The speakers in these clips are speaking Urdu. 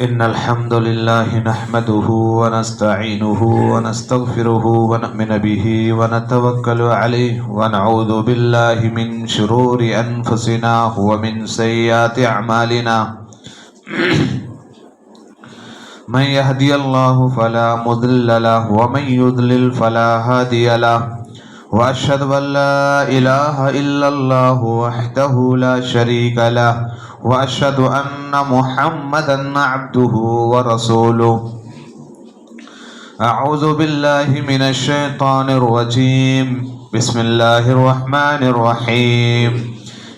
إن الحمد لله نحمده ونستعينه ونستغفره ونؤمن به ونتوكل عليه ونعوذ بالله من شرور أنفسنا ومن سيئات أعمالنا من يهدي الله فلا مضل له ومن يضلل فلا هادي له وأشهد أن لا إله إلا الله وحده لا شريك له وأشهد أن محمدا عبده ورسوله. أعوذ بالله من الشيطان الرجيم. بسم الله الرحمن الرحيم.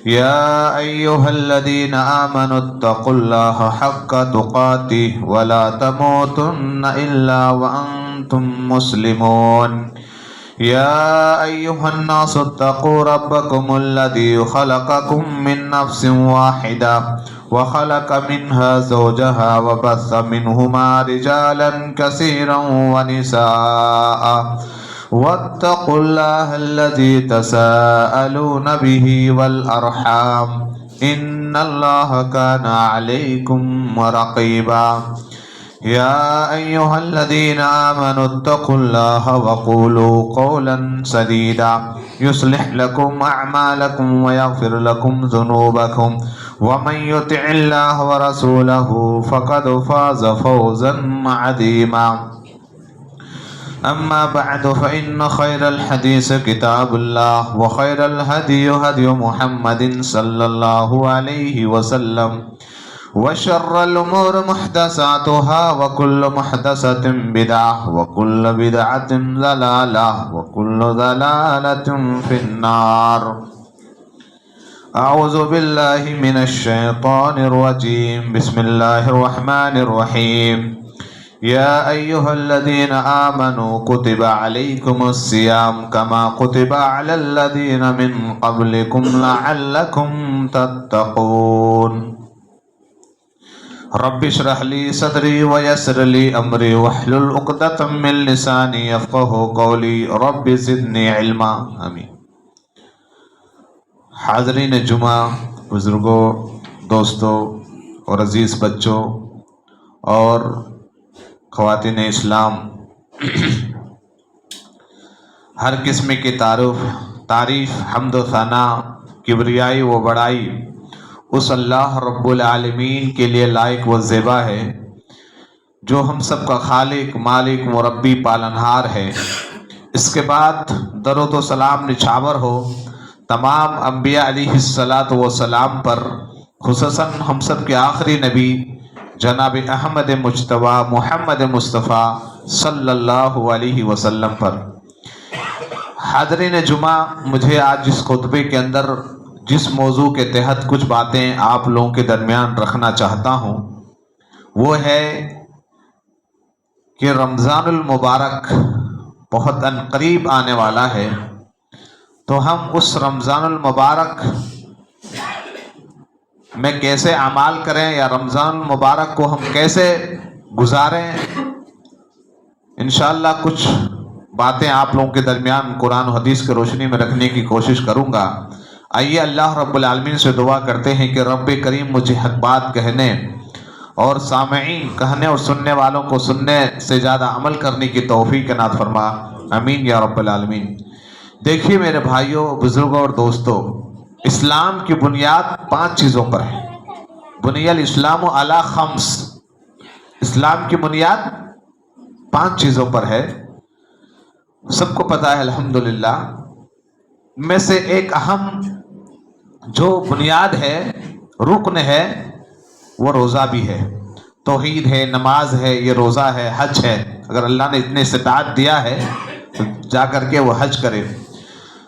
يا أيها الذين آمنوا اتقوا الله حق تقاته ولا تموتن إلا وأنتم مسلمون. يا أيها الناس اتقوا ربكم الذي خلقكم من نفس واحدة وخلق منها زوجها وبث منهما رجالا كثيرا ونساء واتقوا الله الذي تساءلون به والأرحام إن الله كان عليكم رقيبا. يا أيها الذين آمنوا اتقوا الله وقولوا قولا سديدا يصلح لكم أعمالكم ويغفر لكم ذنوبكم ومن يطع الله ورسوله فقد فاز فوزا عظيما. أما بعد فإن خير الحديث كتاب الله وخير الهدي هدي محمد صلى الله عليه وسلم وشر الأمور محدثاتها وكل محدثة بدعة وكل بدعة ضلالة وكل ضلالة في النار. أعوذ بالله من الشيطان الرجيم. بسم الله الرحمن الرحيم. يا أيها الذين آمنوا كتب عليكم الصيام كما كتب على الذين من قبلكم لعلكم تتقون. رب اشرح لي صدري ويسر لي امري واحلل عقدة من لساني يفقهوا قولي رب زدني علما. آمین. حاضرین جمعہ، بزرگوں، دوستوں اور عزیز بچوں اور خواتین اسلام، ہر قسم کی تعریف، حمد و ثناء، کبریائی و بڑائی اس اللہ رب العالمین کے لیے لائق و زیبا ہے جو ہم سب کا خالق، مالک، مربی، پالنہار ہے. اس کے بعد درود و سلام نچھاور ہو تمام انبیاء علیہ الصلاۃ والسلام پر، خصوصاً ہم سب کے آخری نبی جناب احمد مجتبیٰ محمد مصطفیٰ صلی اللہ علیہ وسلم پر. حاضرین جمعہ، مجھے آج اس خطبے کے اندر جس موضوع کے تحت کچھ باتیں آپ لوگوں کے درمیان رکھنا چاہتا ہوں وہ ہے کہ رمضان المبارک بہت عنقریب آنے والا ہے، تو ہم اس رمضان المبارک میں کیسے اعمال کریں یا رمضان المبارک کو ہم کیسے گزاریں. انشاءاللہ کچھ باتیں آپ لوگوں کے درمیان قرآن و حدیث کی روشنی میں رکھنے کی کوشش کروں گا. آئیے اللہ رب العالمین سے دعا کرتے ہیں کہ رب کریم مجھے حق بات کہنے اور سامعین کہنے اور سننے والوں کو سننے سے زیادہ عمل کرنے کی توفیق عنایت فرما. امین یا رب العالمین. دیکھیے میرے بھائیوں، بزرگوں اور دوستوں، اسلام کی بنیاد 5 چیزوں پر ہے. بنی الاسلام علی 5. اسلام کی بنیاد 5 چیزوں پر ہے. سب کو پتہ ہے الحمدللہ. میں سے ایک اہم جو بنیاد ہے، رکن ہے، وہ روزہ بھی ہے. توحید ہے، نماز ہے، یہ روزہ ہے، حج ہے. اگر اللہ نے اتنے استطاعت دیا ہے تو جا کر کے وہ حج کرے.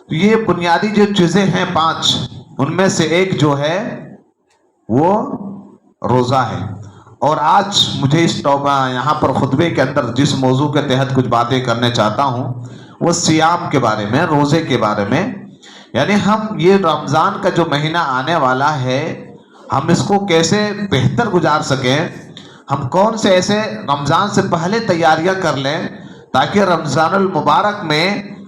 یہ بنیادی جو چیزیں ہیں 5، ان میں سے ایک جو ہے وہ روزہ ہے. اور آج مجھے اس یہاں پر خطبے کے اندر جس موضوع کے تحت کچھ باتیں کرنے چاہتا ہوں وہ سیام کے بارے میں، روزے کے بارے میں. یعنی ہم یہ رمضان کا جو مہینہ آنے والا ہے، ہم اس کو کیسے بہتر گزار سکیں. ہم کون سے ایسے رمضان سے پہلے تیاریاں کر لیں تاکہ رمضان المبارک میں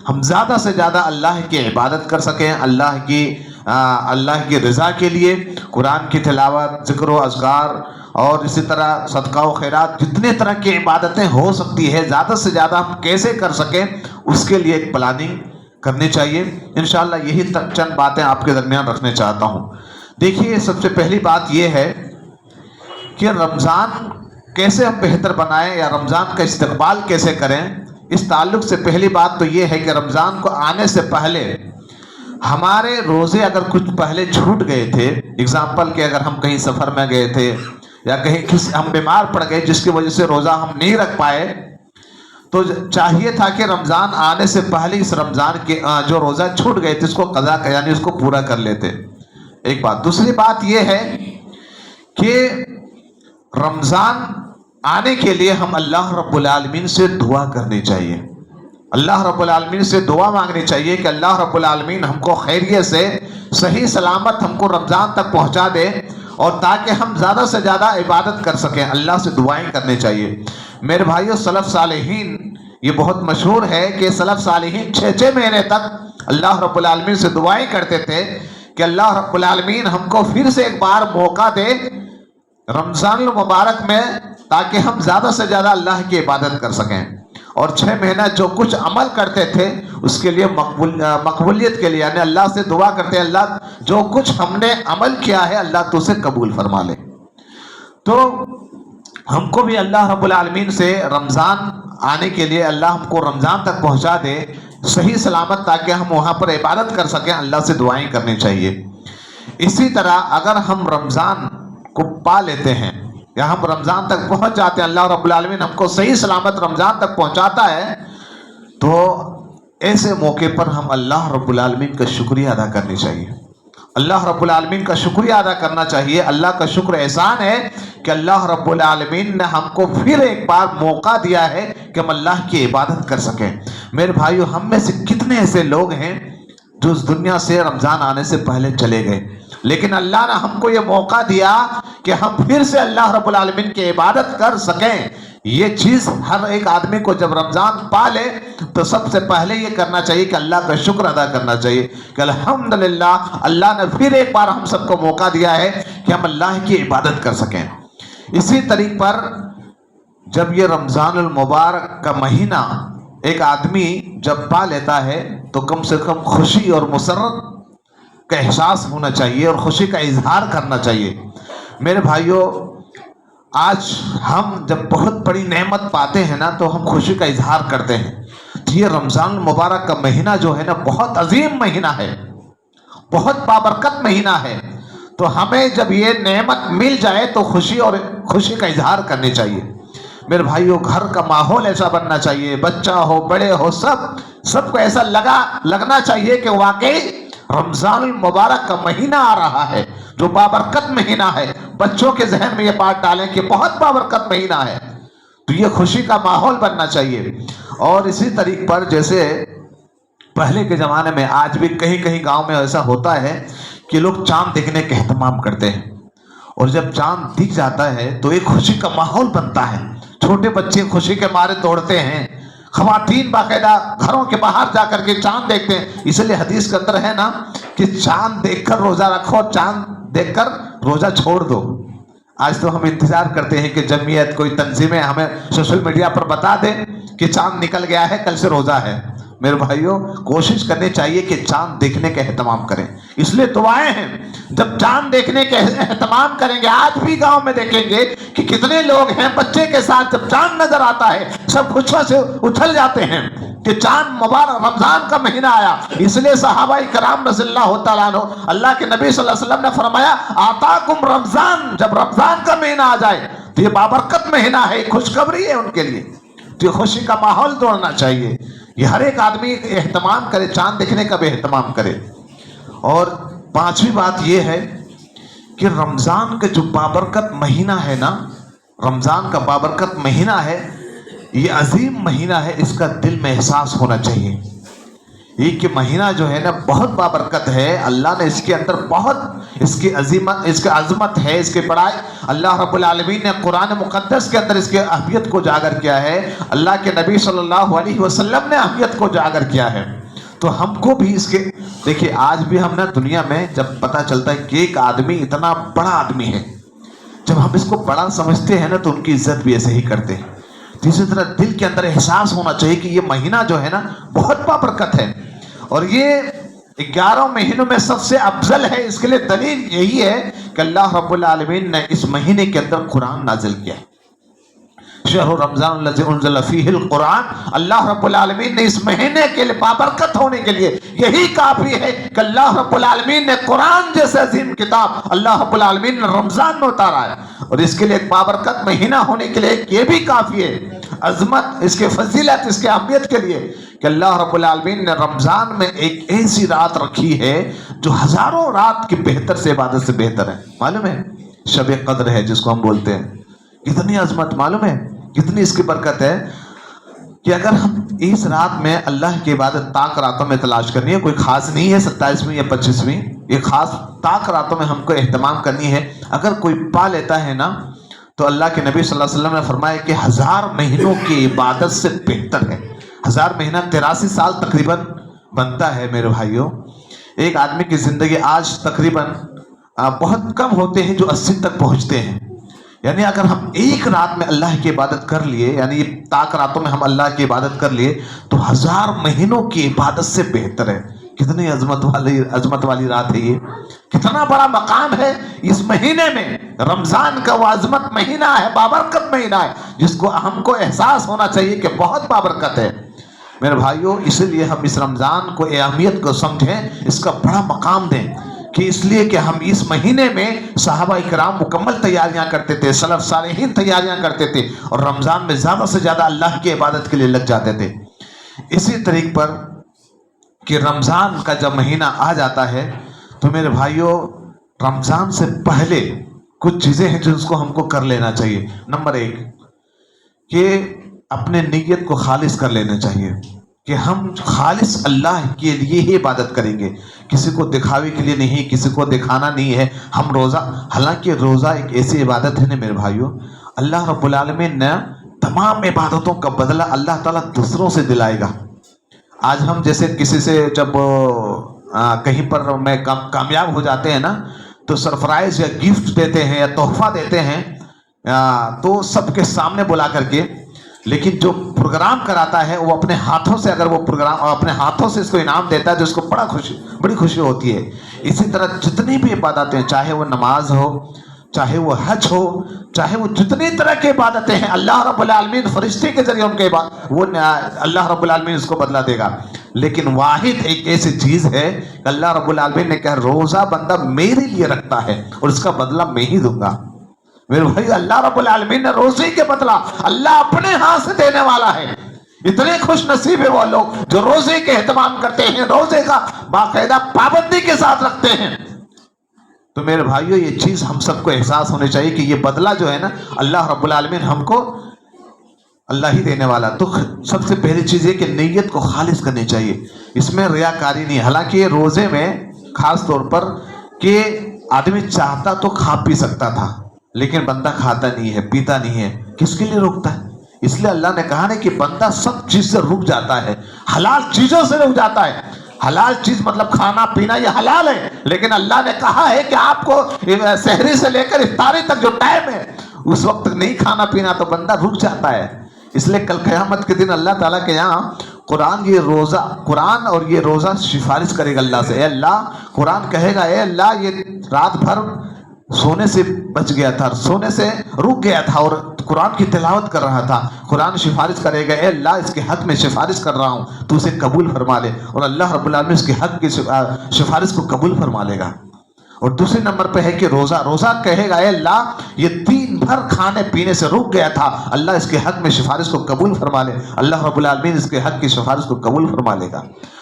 ہم زیادہ سے زیادہ اللہ کی عبادت کر سکیں، اللہ کی اللہ کی رضا کے لیے قرآن کی تلاوت، ذکر و اذکار اور اسی طرح صدقہ و خیرات، جتنے طرح کی عبادتیں ہو سکتی ہے زیادہ سے زیادہ ہم کیسے کر سکیں اس کے لیے ایک پلاننگ کرنی چاہیے۔ انشاءاللہ یہی چند باتیں آپ کے درمیان رکھنے چاہتا ہوں۔ دیکھیے، سب سے پہلی بات یہ ہے کہ رمضان کیسے ہم بہتر بنائیں یا رمضان کا استقبال کیسے کریں۔ اس تعلق سے پہلی بات تو یہ ہے کہ رمضان کو آنے سے پہلے ہمارے روزے اگر کچھ پہلے چھوٹ گئے تھے، اگزامپل کہ اگر ہم کہیں سفر میں گئے تھے یا کہیں ہم بیمار پڑ گئے جس کی وجہ سے روزہ ہم نہیں رکھ پائے، تو چاہیے تھا کہ رمضان آنے سے پہلے اس رمضان کے جو روزہ چھوٹ گئے تھے اس کو قضا یعنی اس کو پورا کر لیتے، ایک بات۔ دوسری بات یہ ہے کہ رمضان آنے کے لیے ہم اللہ رب العالمین سے دعا کرنی چاہیے، اللہ رب العالمین سے دعا مانگنی چاہیے کہ اللہ رب العالمین ہم کو خیریت سے صحیح سلامت ہم کو رمضان تک پہنچا دے، اور تاکہ ہم زیادہ سے زیادہ عبادت کر سکیں، اللہ سے دعائیں کرنی چاہیے۔ میرے بھائیو، سلف صالحین یہ بہت مشہور ہے کہ سلف صالحین 6 مہینے تک اللہ رب العالمین سے دعائیں کرتے تھے کہ اللہ رب العالمین ہم کو پھر سے ایک بار موقع دے رمضان المبارک میں، تاکہ ہم زیادہ سے زیادہ اللہ کی عبادت کر سکیں۔ اور 6 مہینہ جو کچھ عمل کرتے تھے اس کے لیے مقبولیت کے لیے، یعنی اللہ سے دعا کرتے ہیں اللہ جو کچھ ہم نے عمل کیا ہے اللہ تو اسے قبول فرما لے۔ تو ہم کو بھی اللہ رب العالمین سے رمضان آنے کے لیے اللہ ہم کو رمضان تک پہنچا دے صحیح سلامت، تاکہ ہم وہاں پر عبادت کر سکیں، اللہ سے دعائیں کرنی چاہیے۔ اسی طرح اگر ہم رمضان کو پا لیتے ہیں یا ہم رمضان تک پہنچ جاتے ہیں، اللہ رب العالمین ہم کو صحیح سلامت رمضان تک پہنچاتا ہے، تو ایسے موقع پر ہم اللہ رب العالمین کا شکریہ ادا کرنی چاہیے، اللہ رب العالمین کا شکریہ ادا کرنا چاہیے۔ اللہ کا شکر احسان ہے کہ اللہ رب العالمین نے ہم کو پھر ایک بار موقع دیا ہے کہ ہم اللہ کی عبادت کر سکیں۔ میرے بھائیو، ہم میں سے کتنے ایسے لوگ ہیں جو اس دنیا سے رمضان آنے سے پہلے چلے گئے، لیکن اللہ نے ہم کو یہ موقع دیا کہ ہم پھر سے اللہ رب العالمین کی عبادت کر سکیں۔ یہ چیز ہر ایک آدمی کو جب رمضان پا لے تو سب سے پہلے یہ کرنا چاہیے کہ اللہ کا شکر ادا کرنا چاہیے کہ الحمدللہ اللہ نے پھر ایک بار ہم سب کو موقع دیا ہے کہ ہم اللہ کی عبادت کر سکیں۔ اسی طریق پر جب یہ رمضان المبارک کا مہینہ ایک آدمی جب پا لیتا ہے تو کم سے کم خوشی اور مسرت کا احساس ہونا چاہیے اور خوشی کا اظہار کرنا چاہیے۔ میرے بھائیوں، آج ہم جب بہت بڑی نعمت پاتے ہیں نا تو ہم خوشی کا اظہار کرتے ہیں۔ یہ رمضان المبارک کا مہینہ جو ہے نا بہت عظیم مہینہ ہے، بہت بابرکت مہینہ ہے، تو ہمیں جب یہ نعمت مل جائے تو خوشی کا اظہار کرنی چاہیے۔ میرے بھائیوں، گھر کا ماحول ایسا بننا چاہیے، بچہ ہو بڑے ہو سب کو ایسا لگنا چاہیے کہ واقعی رمضان المبارک کا مہینہ آ رہا ہے جو بابرکت مہینہ ہے۔ بچوں کے ذہن میں یہ بات ڈالیں کہ بہت بابرکت مہینہ ہے، تو یہ خوشی کا ماحول بننا چاہیے۔ اور اسی طریق پر جیسے پہلے کے زمانے میں، آج بھی کہیں کہیں گاؤں میں ایسا ہوتا ہے کہ لوگ چاند دیکھنے کا اہتمام کرتے ہیں، اور جب چاند دکھ جاتا ہے تو ایک خوشی کا ماحول بنتا ہے، چھوٹے بچے خوشی کے مارے دوڑتے ہیں، خواتین باقاعدہ گھروں کے باہر جا کر کے چاند دیکھتے ہیں۔ اس لیے حدیث کے اندر ہے نا کہ چاند دیکھ کر روزہ رکھو، چاند دیکھ کر روزہ چھوڑ دو۔ آج تو ہم انتظار کرتے ہیں کہ جمعیت کوئی تنظیمیں ہمیں سوشل میڈیا پر بتا دیں کہ چاند نکل گیا ہے، کل سے روزہ ہے۔ میرے بھائیوں، کوشش کرنی چاہیے کہ چاند دیکھنے کا اہتمام کریں۔ اس لیے دعائیں ہیں، جب چاند دیکھنے کے اہتمام کریں گے، آج بھی گاؤں میں دیکھیں گے کہ کتنے لوگ ہیں بچے کے ساتھ جب چاند نظر آتا ہے سب خوشیوں سے اچھل جاتے ہیں کہ چاند مبارک رمضان کا مہینہ آیا۔ اس لیے صحابہ کرام رضی اللہ تعالیٰ عنہ، اللہ کے نبی صلی اللہ علیہ وسلم نے فرمایا آتاکم رمضان، جب رمضان کا مہینہ آ جائے تو یہ بابرکت مہینہ ہے، خوشخبری ہے ان کے لیے، تو یہ خوشی کا ماحول دوڑنا چاہیے۔ یہ ہر ایک آدمی اہتمام کرے، چاند دیکھنے کا بھی اہتمام کرے۔ اور پانچویں بات یہ ہے کہ رمضان کا جو بابرکت مہینہ ہے نا، رمضان کا بابرکت مہینہ ہے، یہ عظیم مہینہ ہے، اس کا دل میں احساس ہونا چاہیے۔ یہ کہ مہینہ جو ہے نا بہت بابرکت ہے، اللہ نے اس کے اندر بہت اس کی عظمت ہے، اس کی بڑائی اللہ رب العالمین نے قرآن مقدس کے اندر اس کے اہمیت کو اجاگر کیا ہے، اللہ کے نبی صلی اللہ علیہ وسلم نے اہمیت کو اجاگر کیا ہے۔ تو ہم کو بھی اس کے دیکھیے آج بھی ہم نا دنیا میں جب پتہ چلتا ہے کہ ایک آدمی اتنا بڑا آدمی ہے، جب ہم اس کو بڑا سمجھتے ہیں نا تو ان کی عزت بھی ایسے ہی کرتے ہیں۔ اسی طرح دل کے اندر احساس ہونا چاہیے کہ یہ مہینہ جو ہے نا بہت بابرکت ہے، اور یہ 11 مہینوں میں سب سے افضل ہے۔ اس کے لیے دلیل یہی ہے کہ اللہ رب العالمین نے اس مہینے کے اندر قرآن نازل کیا ہے۔ شہر رمضان الذی انزل فیہ القرآن، اللہ رب العالمین نے اس مہینے کے لیے بابرکت ہونے کے لیے یہی کافی ہے کہ اللہ رب العالمین نے قرآن جیسے عظیم کتاب اللہ رب العالمین نے رمضان میں اتارا ہے، اور اس کے لیے ایک بابرکت مہینہ ہونے کے لیے یہ بھی کافی ہے، عظمت، اس کے فضیلت، اس کے اہمیت کے لیے کہ اللہ رب العالمین نے رمضان میں ایک ایسی رات رکھی ہے جو ہزاروں رات کی بہتر سے عبادت سے بہتر ہے۔ معلوم ہے شب قدر ہے جس کو ہم بولتے ہیں، کتنی عظمت، معلوم ہے کتنی اس کی برکت ہے کہ اگر ہم اس رات میں اللہ کی عبادت طاق راتوں میں تلاش کرنی ہے، کوئی خاص نہیں ہے 27ویں یا 25ویں، یہ خاص طاق راتوں میں ہم کو اہتمام کرنی ہے، اگر کوئی پا لیتا ہے نا تو اللہ کے نبی صلی اللہ علیہ وسلم نے فرمایا کہ 1000 مہینوں کی عبادت سے بہتر ہے۔ 1000 مہینہ 83 سال تقریباً بنتا ہے میرے بھائیوں۔ ایک آدمی کی زندگی آج تقریباً بہت کم ہوتے ہیں جو 80 تک پہنچتے ہیں، یعنی اگر ہم ایک رات میں اللہ کی عبادت کر لیے، یعنی یہ طاق راتوں میں ہم اللہ کی عبادت کر لیے تو 1000 مہینوں کی عبادت سے بہتر ہے۔ کتنی عظمت والی رات ہے یہ، کتنا بڑا مقام ہے اس مہینے میں۔ رمضان کا وہ عظمت مہینہ ہے، بابرکت مہینہ ہے، جس کو ہم کو احساس ہونا چاہیے کہ بہت بابرکت ہے میرے بھائیوں۔ اسی لیے ہم اس رمضان کو اہمیت کو سمجھیں، اس کا بڑا مقام دیں، کہ اس لیے کہ ہم اس مہینے میں صحابہ کرام مکمل تیاریاں کرتے تھے، سلف صالحین تیاریاں کرتے تھے، اور رمضان میں زیادہ سے زیادہ اللہ کی عبادت کے لیے لگ جاتے تھے۔ اسی طریق پر کہ رمضان کا جب مہینہ آ جاتا ہے تو میرے بھائیوں رمضان سے پہلے کچھ چیزیں ہیں جس کو ہم کو کر لینا چاہیے۔ نمبر 1 کہ اپنے نیت کو خالص کر لینا چاہیے کہ ہم خالص اللہ کے لیے ہی عبادت کریں گے، کسی کو دکھاوے کے لیے نہیں، کسی کو دکھانا نہیں ہے۔ ہم روزہ، حالانکہ روزہ ایک ایسی عبادت ہے نا میرے بھائیوں، اللہ رب العالمین نے تمام عبادتوں کا بدلہ اللہ تعالیٰ دوسروں سے دلائے گا۔ آج ہم جیسے کسی سے جب کہیں پر میں کامیاب ہو جاتے ہیں نا تو سرپرائز یا گفٹ دیتے ہیں یا تحفہ دیتے ہیں تو سب کے سامنے بلا کر کے، لیکن جو پروگرام کراتا ہے وہ اپنے ہاتھوں سے، اگر وہ پروگرام اپنے ہاتھوں سے اس کو انعام دیتا ہے تو اس کو بڑی خوشی ہوتی ہے۔ اسی طرح جتنی بھی عبادتیں، چاہے وہ نماز ہو، چاہے وہ حج ہو، چاہے وہ جتنی طرح کی عبادتیں ہیں، اللہ رب العالمین فرشتے کے ذریعے ان کے وہ اللہ رب العالمین اس کو بدلہ دے گا۔ لیکن واحد ایک ایسی چیز ہے کہ اللہ رب العالمین نے کہا روزہ بندہ میرے لیے رکھتا ہے اور اس کا بدلہ میں ہی دوں گا۔ میرے بھائی اللہ رب العالمین نے روزے کے بدلہ اللہ اپنے ہاتھ سے دینے والا ہے۔ اتنے خوش نصیب ہے وہ لوگ جو روزے کے اہتمام کرتے ہیں، روزے کا باقاعدہ پابندی کے ساتھ رکھتے ہیں۔ تو میرے بھائیوں یہ چیز ہم سب کو احساس ہونے چاہیے کہ یہ بدلہ جو ہے نا اللہ رب العالمین ہم کو اللہ ہی دینے والا۔ تو سب سے پہلی چیز یہ کہ نیت کو خالص کرنی چاہیے، اس میں ریاکاری نہیں۔ حالانکہ یہ روزے میں خاص طور پر کہ آدمی چاہتا تو کھا پی سکتا تھا، لیکن بندہ کھاتا نہیں ہے، پیتا نہیں ہے، کس کے لیے روکتا ہے؟ اس لیے اللہ نے کہا نا کہ بندہ سب چیز سے رک جاتا ہے، حلال چیزوں سے رک جاتا ہے۔ حلال چیز مطلب کھانا پینا یہ حلال ہے، لیکن اللہ نے کہا ہے کہ آپ کو سحری سے لے کر افطاری تک جو ٹائم ہے اس وقت نہیں کھانا پینا، تو بندہ رک جاتا ہے۔ اس لیے کل قیامت کے دن اللہ تعالیٰ کے یہاں قرآن اور یہ روزہ سفارش کرے گا اللہ سے۔ اے اللہ، قرآن کہے گا اے اللہ یہ رات بھر سونے سے بچ گیا تھا، سونے سے رک گیا تھا اور قرآن کی تلاوت کر رہا تھا۔ قرآن سفارش کرے گا اے اللہ اس کے حق میں سفارش کر رہا ہوں، تو اسے قبول فرما لے، اور اللہ رب العالمین اس کے حق کی سفارش کو قبول فرما لے گا۔ اور دوسرے نمبر پہ ہے کہ روزہ کہے گا اے اللہ یہ دن بھر کھانے پینے سے رک گیا تھا، اللہ اس کے حق میں سفارش کو قبول فرما لے، اللہ رب العالمین اس کے حق کی سفارش کو قبول فرما لے گا۔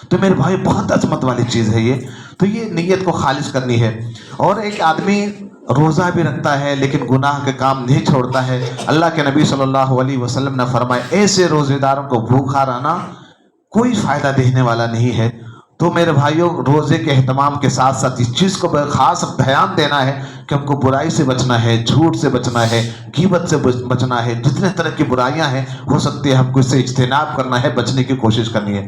تو میرے بھائی بہت عظمت والی چیز ہے یہ۔ تو یہ نیت کو خالص کرنی ہے۔ اور ایک آدمی روزہ بھی رکھتا ہے لیکن گناہ کے کام نہیں چھوڑتا ہے۔ اللہ کے نبی صلی اللہ علیہ وسلم نے فرمایا ایسے روزے داروں کو بھوکا رہنا کوئی فائدہ دینے والا نہیں ہے۔ تو میرے بھائیوں روزے کے اہتمام کے ساتھ ساتھ اس چیز کو خاص دھیان دینا ہے کہ ہم کو برائی سے بچنا ہے، جھوٹ سے بچنا ہے، غیبت سے بچنا ہے، جتنے طرح کی برائیاں ہیں ہو سکتی ہے ہم کو اس سے اجتناب کرنا ہے، بچنے کی کوشش کرنی ہے۔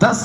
10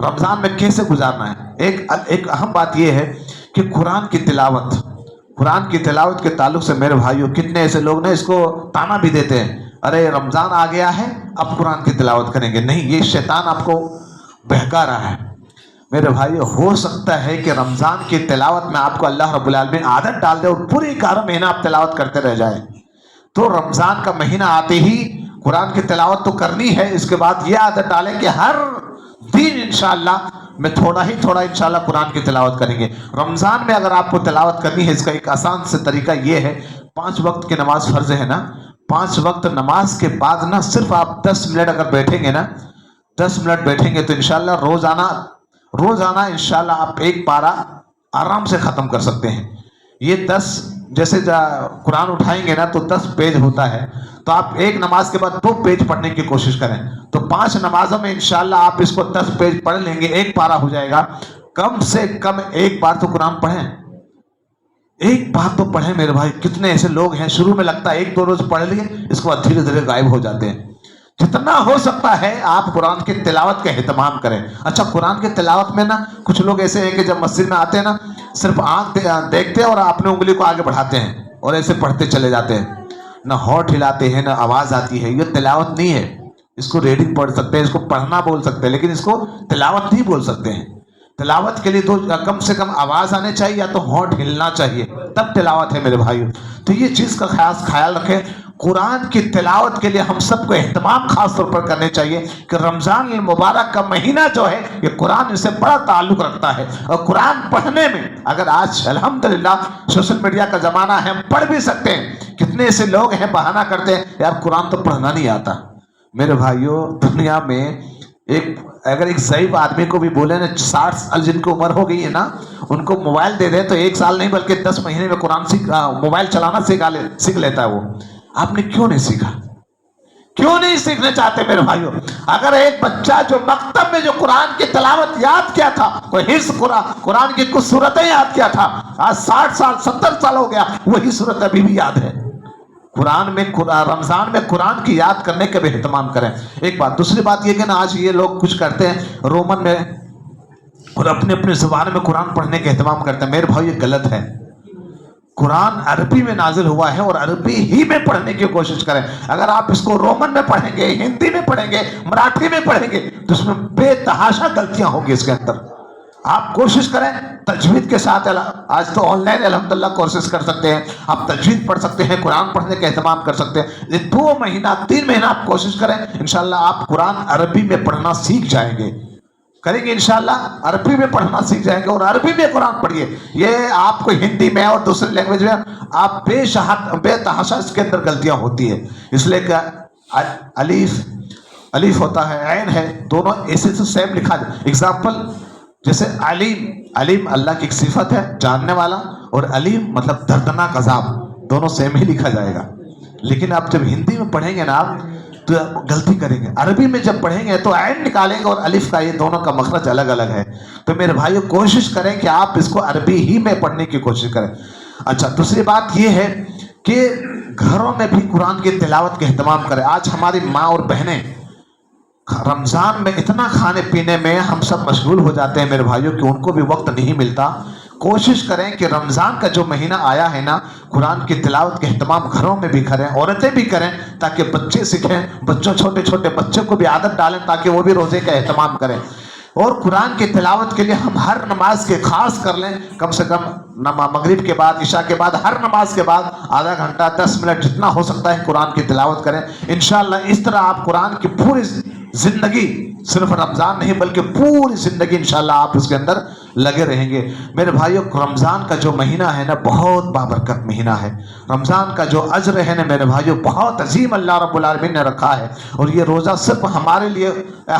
رمضان میں کیسے گزارنا ہے؟ ایک اہم بات یہ ہے کہ قرآن کی تلاوت کے تعلق سے میرے بھائیوں کتنے ایسے لوگ نے اس کو تانا بھی دیتے ہیں، ارے رمضان آ گیا ہے اب قرآن کی تلاوت کریں گے۔ نہیں، یہ شیطان آپ کو بہکا رہا ہے میرے بھائی۔ ہو سکتا ہے کہ رمضان کی تلاوت میں آپ کو اللہ رب العالمین عادت ڈال دے اور پوری 11 مہینہ آپ تلاوت کرتے رہ جائیں، تو رمضان کا مہینہ آتے ہی قرآن کی تلاوت تو کرنی ہے، اس کے بعد یہ عادت ڈالیں کہ ہر دن انشاءاللہ میں تھوڑا انشاءاللہ قرآن کی تلاوت کریں گے۔ رمضان میں اگر آپ کو تلاوت کرنی ہے، اس کا ایک آسان سے طریقہ یہ ہے، 5 وقت کی نماز فرض ہے نا، 5 وقت نماز کے بعد نا صرف آپ 10 منٹ اگر بیٹھیں گے نا، 10 منٹ بیٹھیں گے تو انشاءاللہ روزانہ انشاءاللہ آپ ایک پارہ آرام سے ختم کر سکتے ہیں۔ یہ 10 جیسے قرآن اٹھائیں گے نا تو 10 پیج ہوتا ہے، تو آپ ایک نماز کے بعد 2 پیج پڑھنے کی کوشش کریں، تو 5 نمازوں میں انشاءاللہ آپ اس کو 10 پیج پڑھ لیں گے، ایک پارہ ہو جائے گا۔ کم سے کم ایک بار تو قرآن پڑھیں، ایک بار تو پڑھیں میرے بھائی۔ کتنے ایسے لوگ ہیں شروع میں لگتا ہے 1-2 روز پڑھ لیے، اس کے بعد دھیرے دھیرے غائب ہو جاتے ہیں۔ جتنا ہو سکتا ہے آپ قرآن کی تلاوت کا اہتمام کریں۔ اچھا، قرآن کی تلاوت میں نا کچھ لوگ ایسے ہیں کہ جب مسجد میں آتے ہیں نا صرف آنکھ دیکھتے ہیں اور اپنے انگلی کو آگے بڑھاتے ہیں اور ایسے پڑھتے چلے جاتے ہیں، نہ ہونٹ ہلاتے ہیں نہ آواز آتی ہے۔ یہ تلاوت نہیں ہے، اس کو ریڈنگ پڑھ سکتے ہیں، اس کو پڑھنا بول سکتے ہیں، لیکن اس کو تلاوت نہیں بول سکتے ہیں۔ تلاوت کے لیے تو کم سے کم آواز آنے چاہیے یا تو ہونٹ ہلنا چاہیے، تب تلاوت ہے میرے بھائیوں۔ تو یہ چیز کا خیال رکھیں۔ قرآن کی تلاوت کے لیے ہم سب کو اہتمام خاص طور پر کرنے چاہیے کہ رمضان المبارک کا مہینہ جو ہے یہ قرآن سے بڑا تعلق رکھتا ہے، اور قرآن پڑھنے میں اگر آج الحمدللہ سوشل میڈیا کا زمانہ ہے، ہم پڑھ بھی سکتے ہیں۔ کتنے ایسے لوگ ہیں بہانہ کرتے ہیں یار قرآن تو پڑھنا نہیں آتا۔ میرے بھائیوں، دنیا میں اگر ایک ضعیف آدمی کو بھی بولے نا 60 سال جن کی عمر ہو گئی ہے نا، ان کو موبائل دے دیں تو 1 سال نہیں بلکہ 10 مہینے میں قرآن موبائل چلانا سیکھ لیتا ہے۔ وہ آپ نے کیوں نہیں سیکھا؟ کیوں نہیں سیکھنے چاہتے میرے بھائیوں؟ اگر ایک بچہ جو مکتب میں جو قرآن کی تلاوت یاد کیا تھا، کوئی حفظ قرآن کی کچھ صورتیں یاد کیا تھا، آج 60 سال 70 سال ہو گیا، وہی صورت ابھی بھی یاد ہے۔ رمضان میں قرآن کی یاد کرنے کا بھی اہتمام کریں، ایک بات۔ دوسری بات یہ کہ نا آج یہ لوگ کچھ کرتے ہیں رومن میں اور اپنے زبان میں قرآن پڑھنے کا اہتمام کرتے ہیں۔ میرے بھائی یہ غلط ہے۔ قرآن عربی میں نازل ہوا ہے اور عربی ہی میں پڑھنے کی کوشش کریں۔ اگر آپ اس کو رومن میں پڑھیں گے، ہندی میں پڑھیں گے، مراٹھی میں پڑھیں گے تو اس میں بے تحاشا غلطیاں ہوں گی اس کے اندر۔ آپ کوشش کریں تجوید کے ساتھ، آج تو آن لائن الحمدللہ کورسز کر سکتے ہیں، آپ تجوید پڑھ سکتے ہیں، قرآن پڑھنے کا اہتمام کر سکتے ہیں۔ یہ 2 مہینہ 3 مہینہ آپ کوشش کریں، انشاءاللہ آپ قرآن عربی میں پڑھنا سیکھ جائیں گے، کریں گے انشاءاللہ عربی میں پڑھنا سیکھ جائیں گے، اور عربی میں قرآن پڑھیے۔ یہ آپ کو ہندی میں اور دوسری لینگویج میں آپ بے تحاشا اس کے اندر غلطیاں ہوتی ہیں، اس لیے کہ الف ہوتا ہے، عین ہے، دونوں ایسے سے سیم لکھا جائے۔ ایگزامپل جیسے علیم اللہ کی ایک صفت ہے جاننے والا، اور علیم مطلب دردناک عذاب، دونوں سیم ہی لکھا جائے گا۔ لیکن آپ جب ہندی میں پڑھیں گے نا آپ تو غلطی کریں گے، عربی میں جب پڑھیں گے تو عین نکالیں گے اور الف کا، یہ دونوں کا مخرج الگ الگ ہے۔ تو میرے بھائیو کوشش کریں کہ آپ اس کو عربی ہی میں پڑھنے کی کوشش کریں۔ اچھا، دوسری بات یہ ہے کہ گھروں میں بھی قرآن کی تلاوت کا اہتمام کریں۔ آج ہماری ماں اور بہنیں رمضان میں اتنا کھانے پینے میں ہم سب مشغول ہو جاتے ہیں میرے بھائیوں کہ ان کو بھی وقت نہیں ملتا۔ کوشش کریں کہ رمضان کا جو مہینہ آیا ہے نا، قرآن کی تلاوت کے اہتمام گھروں میں بھی کریں، عورتیں بھی کریں، تاکہ بچے سیکھیں، چھوٹے چھوٹے بچوں کو بھی عادت ڈالیں تاکہ وہ بھی روزے کا اہتمام کریں۔ اور قرآن کی تلاوت کے لیے ہم ہر نماز کے خاص کر لیں، کم سے کم مغرب کے بعد، عشاء کے بعد، ہر نماز کے بعد آدھا گھنٹہ 10 منٹ جتنا ہو سکتا ہے قرآن کی تلاوت کریں۔ انشاءاللہ اس طرح آپ قرآن کی پوری زندگی، صرف رمضان نہیں بلکہ پوری زندگی انشاءاللہ آپ اس کے اندر لگے رہیں گے۔ میرے بھائیو، رمضان کا جو مہینہ ہے نا بہت بابرکت مہینہ ہے۔ رمضان کا جو اجر ہے نا میرے بھائیو بہت عظیم اللہ رب العالمین نے رکھا ہے، اور یہ روزہ صرف ہمارے لیے،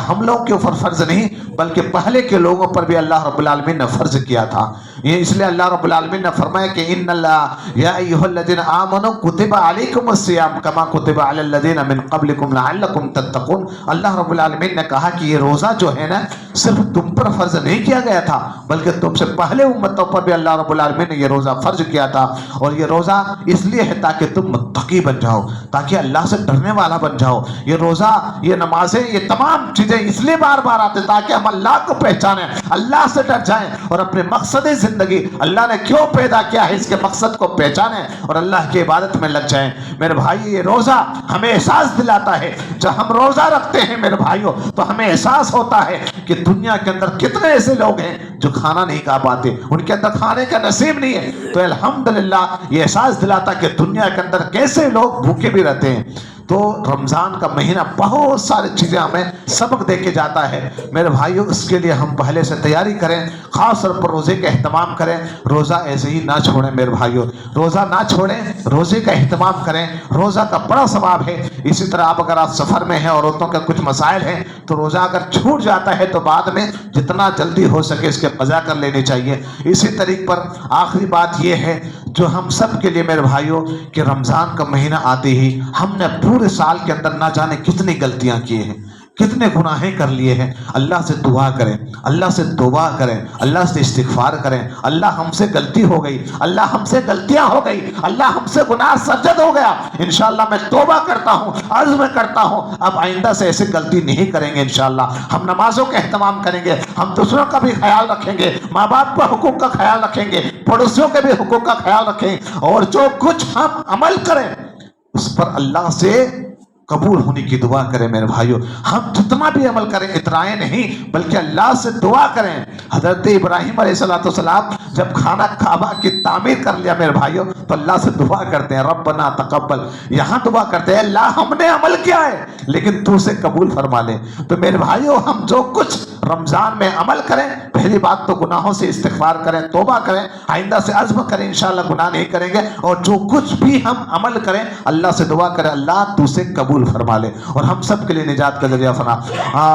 ہم لوگوں کے اوپر فرض نہیں بلکہ پہلے کے لوگوں پر بھی اللہ رب العالمین نے فرض کیا تھا۔ یہ اس لیے اللہ رب العالمین نے فرمایا کہ ان اللہ یا ایھا الذین آمنوا کتب علیکم الصیام کما کتب علی الذین من قبلکم لعلکم تتقون۔ اللہ رب العالمین نے کہا کہ یہ روزہ جو ہے نا صرف تم پر فرض نہیں کیا گیا تھا بلکہ تم سے پہلے امتوں پر بھی اللہ رب العالمین نے یہ روزہ فرض کیا تھا، اور یہ روزہ اس لیے ہے تاکہ تم متقی بن جاؤ، تاکہ اللہ سے ڈرنے والا بن جاؤ۔ یہ روزہ، یہ نمازیں، یہ تمام چیزیں اس لیے بار بار آتے تاکہ ہم اللہ کو پہچانیں، اللہ سے ڈر جائیں، اور اپنے مقصد زندگی اللہ نے کیوں پیدا کیا ہے اس کے مقصد کو پہچانیں اور اللہ کی عبادت میں لگ جائیں۔ میرے بھائی یہ روزہ ہمیں احساس دلاتا ہے، جب ہم روزہ رکھتے ہیں میرے بھائیوں تو ہمیں احساس ہوتا ہے کہ دنیا کے اندر کتنے ایسے لوگ ہیں جو کھانا نہیں کھا پاتے، ان کے اندر کھانے کا نصیب نہیں ہے، تو الحمدللہ یہ احساس دلاتا کہ دنیا کے اندر کیسے لوگ بھوکے بھی رہتے ہیں۔ تو رمضان کا مہینہ بہت ساری چیزیں ہمیں سبق دے کے جاتا ہے میرے بھائیوں، اس کے لیے ہم پہلے سے تیاری کریں، خاص طور پر روزے کا اہتمام کریں، روزہ ایسے ہی نہ چھوڑیں میرے بھائیوں، روزہ نہ چھوڑیں، روزے کا اہتمام کریں، روزہ کا بڑا ثواب ہے۔ اسی طرح اگر آپ سفر میں ہیں، عورتوں کے کچھ مسائل ہیں، تو روزہ اگر چھوٹ جاتا ہے تو بعد میں جتنا جلدی ہو سکے اس کے قضا کر لینی چاہیے۔ اسی طریقے پر آخری بات یہ ہے جو ہم سب کے لیے میرے بھائیوں کہ رمضان کا مہینہ آتے ہی ہم نے پورے سال کے اندر نہ جانے کتنی غلطیاں کی ہیں، کتنے گناہیں کر لیے ہیں۔ اللہ سے دعا کریں، اللہ سے توبہ کریں، اللہ سے استغفار کریں، اللہ ہم سے غلطی ہو گئی، اللہ ہم سے غلطیاں ہو گئی، اللہ ہم سے گناہ سرزد ہو گیا، انشاءاللہ میں توبہ کرتا ہوں، عزم کرتا ہوں اب آئندہ سے ایسی غلطی نہیں کریں گے انشاءاللہ۔ ہم نمازوں کا اہتمام کریں گے، ہم دوسروں کا بھی خیال رکھیں گے، ماں باپ کے حقوق کا خیال رکھیں گے، پڑوسیوں کے بھی حقوق کا خیال رکھیں، اور جو کچھ ہم عمل کریں اس پر اللہ سے قبول ہونے کی دعا کریں میرے بھائیوں۔ ہم جتنا بھی عمل کریں اترائیں نہیں بلکہ اللہ سے دعا کریں۔ حضرت ابراہیم علیہ السلام جب خانہ کعبہ کی تعمیر کر لیا میرے بھائیوں تو اللہ سے دعا کرتے ہیں ربنا تقبل، یہاں دعا کرتے ہیں اللہ ہم نے عمل کیا ہے لیکن تو سے قبول فرما لے۔ تو میرے بھائیوں ہم جو کچھ رمضان میں عمل کریں، پہلی بات تو گناہوں سے استغفار کریں، توبہ کریں، آئندہ سے عزم کریں انشاءاللہ گناہ نہیں کریں گے، اور جو کچھ بھی ہم عمل کریں اللہ سے دعا کریں اللہ تو سے قبول فرما لے اور ہم سب کے لیے نجات کا ذریعہ فنا۔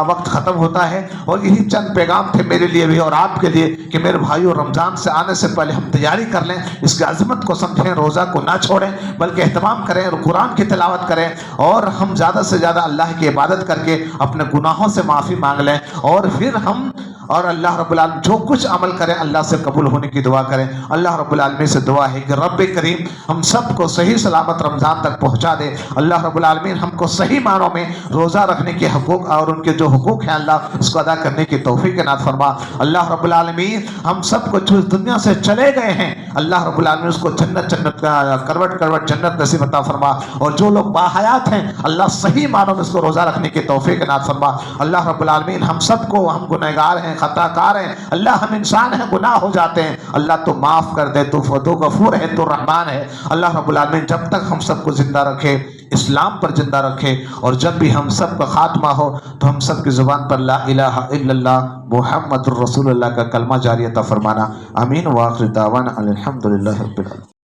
وقت ختم ہوتا ہے اور یہی چند پیغام تھے میرے لیے بھی اور آپ کے لیے کہ میرے بھائیوں رمضان سے آنے سے پہلے ہم تیاری کر لیں، اس کی عظمت کو سمجھیں، روزہ کو نہ چھوڑیں بلکہ اہتمام کریں اور قرآن کی تلاوت کریں، اور ہم زیادہ سے زیادہ اللہ کی عبادت کر کے اپنے گناہوں سے معافی مانگ لیں، اور پھر ہم اور اللہ رب العالمین جو کچھ عمل کریں اللہ سے قبول ہونے کی دعا کریں۔ اللہ رب العالمین سے دعا ہے کہ رب کریم ہم سب کو صحیح سلامت رمضان تک پہنچا دے۔ اللہ رب العالمین ہم کو صحیح معنوں میں روزہ رکھنے کے حقوق اور ان کے جو حقوق ہیں اللہ اس کو ادا کرنے کی توفیق عنایت فرما۔ اللہ رب العالمین ہم سب کو جو دنیا سے چلے گئے ہیں اللہ رب العالمین اس کو جنت کا کروٹ کروٹ جنت نصیب عطا فرما، اور جو لوگ باحیات ہیں اللہ صحیح معنوں میں اس کو روزہ رکھنے کی توفیق عنایت فرما۔ اللہ رب العالمین ہم سب کو، ہم گنہگار ہیں، خطا کار ہیں اللہ، ہم انسان ہیں، گناہ ہو جاتے ہیں اللہ تو معاف کر دے، تو غفور ہے، تو رحمان ہے۔ اللہ رب العالمین جب تک ہم سب کو زندہ رکھے، اسلام پر زندہ رکھے، اور جب بھی ہم سب کا خاتمہ ہو تو ہم سب کی زبان پر لا الہ الا اللہ محمد الرسول اللہ کا کلمہ جاری عطا فرمانا۔ آمین۔ وآخر دعوانا الحمدللہ رب العالمین۔